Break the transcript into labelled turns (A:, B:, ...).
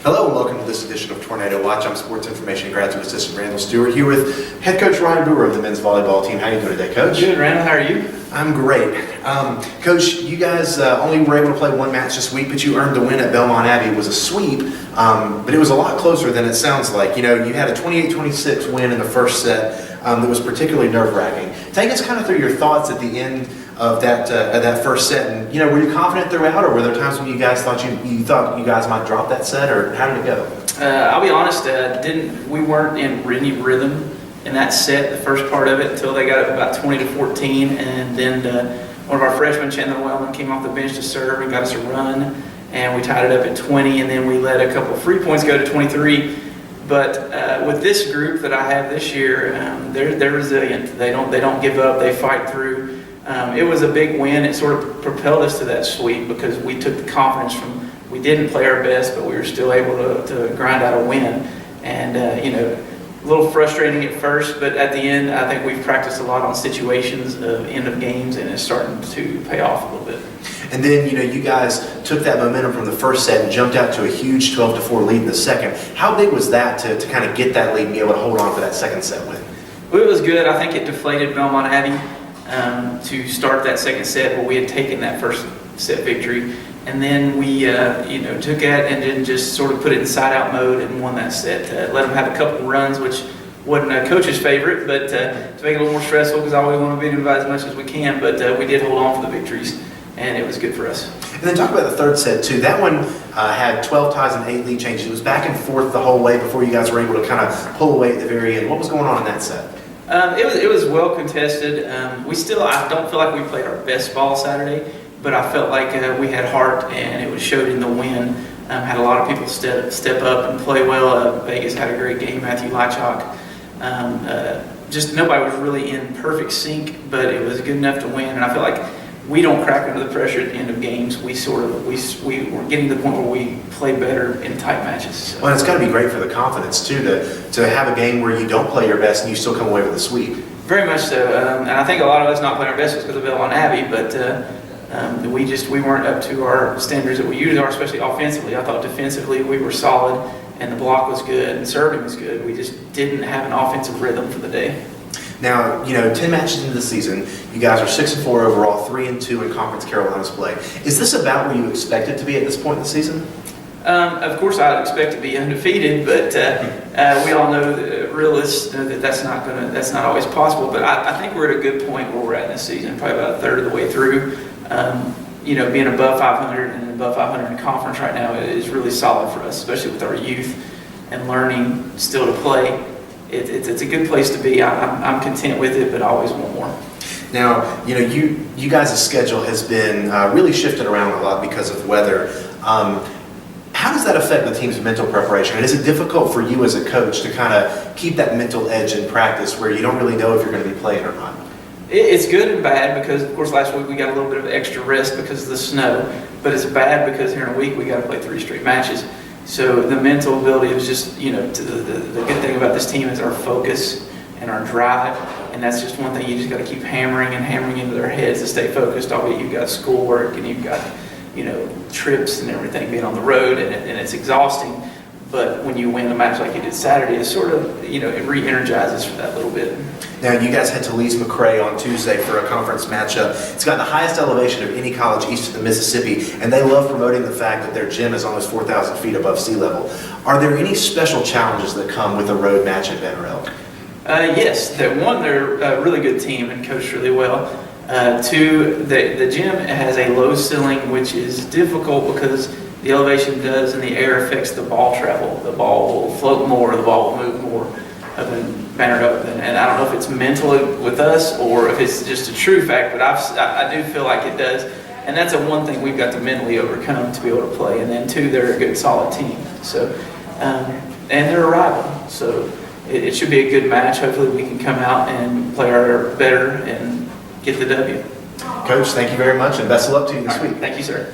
A: Hello and welcome to this edition of Tornado Watch. I'm Sports Information Graduate Assistant Randall Stewart here with Head Coach Ryan Booher of the men's volleyball team. How are you doing today, Coach?
B: Good, Randall. How are you?
A: I'm great. Coach, you guys only were able to play one match this week, but you earned the win at Belmont Abbey. It was a sweep, but it was a lot closer than it sounds like. You know, you had a 28-26 win in the first set that was particularly nerve-wracking. Take us kind of through your thoughts at the end of that first set, and you know, were you confident throughout, or were there times when you guys thought you thought you guys might drop that set, or how did it go?
B: I'll be honest, we weren't in any rhythm in that set, the first part of it, until they got up about 20-14, and then one of our freshmen, Chandler Wellman, came off the bench to serve and got us a run, and we tied it up at 20, and then we let a couple of free points go to 23. But with this group that I have this year, they're resilient. They don't give up. They fight through. It was a big win. It sort of propelled us to that sweep because we took the confidence from, we didn't play our best, but we were still able to grind out a win. And, you know, a little frustrating at first, but at the end, I think we've practiced a lot on situations of end of games, and it's starting to pay off a little bit.
A: And then, you know, you guys took that momentum from the first set and jumped out to a huge 12-4 lead in the second. How big was that to kind of get that lead and be able to hold on for that second set win?
B: Well, it was good. I think it deflated Belmont Abbey to start that second set where we had taken that first set victory. And then we, you know, took it and then just sort of put it in side-out mode and won that set. Let them have a couple runs, which wasn't a coach's favorite, but to make it a little more stressful because I always want to beat them by as much as we can. But we did hold on for the victories, and it was good for us.
A: And then talk about the third set, too. That one had 12 ties and 8 lead changes. It was back and forth the whole way before you guys were able to kind of pull away at the very end. What was going on in that set?
B: It was well contested. I don't feel like we played our best ball Saturday, but I felt like we had heart, and it was showed in the win. Had a lot of people step up and play well. Vegas had a great game. Matthew Lychok. Just nobody was really in perfect sync, but it was good enough to win. And I feel like we don't crack under the pressure at the end of games. We were getting to the point where we play better in tight matches. So.
A: Well, it's got to be great for the confidence too to have a game where you don't play your best and you still come away with a sweep.
B: Very much so, and I think a lot of us not playing our best was because of Belmont Abbey, but we weren't up to our standards that we usually are, especially offensively. I thought defensively we were solid, and the block was good, and serving was good. We just didn't have an offensive rhythm for the day.
A: Now, you know, 10 matches into the season, you guys are 6-4 overall, 3-2 in Conference Carolinas play. Is this about where you expect it to be at this point in the season?
B: Of course, I'd expect to be undefeated, but we all know that realists know that that's not always possible. But I think we're at a good point where we're at in this season, probably about a third of the way through. You know, being above 500 and above 500 in conference right now is really solid for us, especially with our youth and learning still to play. It's a good place to be. I'm content with it, but I always want more.
A: Now, you know, you guys' schedule has been really shifted around a lot because of weather. How does that affect the team's mental preparation? And is it difficult for you as a coach to kind of keep that mental edge in practice where you don't really know if you're going to be playing or not?
B: It's good and bad because, of course, last week we got a little bit of extra rest because of the snow. But it's bad because here in a week we got to play 3 straight matches. So the mental ability is just, you know, the good thing about this team is our focus and our drive. And that's just one thing you just got to keep hammering into their heads to stay focused. Albeit you've got schoolwork and you've got, you know, trips and everything being on the road, and it's exhausting. But when you win a match like you did Saturday, it sort of, you know, it re-energizes for that little bit.
A: Now, you guys head to Lee's McRae on Tuesday for a conference matchup. It's got the highest elevation of any college east of the Mississippi, and they love promoting the fact that their gym is almost 4,000 feet above sea level. Are there any special challenges that come with a road match at Banner Elk?
B: Yes. One, they're a really good team and coached really well. Two, the gym has a low ceiling, which is difficult because the elevation does and the air affects the ball travel. The ball will float more, the ball will move more up in Banner Elk. And I don't know if it's mental with us or if it's just a true fact, but I do feel like it does. And that's one thing we've got to mentally overcome to be able to play. And then two, they're a good solid team. So, and they're a rival. So it should be a good match. Hopefully we can come out and play our better and get the W.
A: Coach, thank you very much, and best of luck to you this week.
B: Thank you, sir.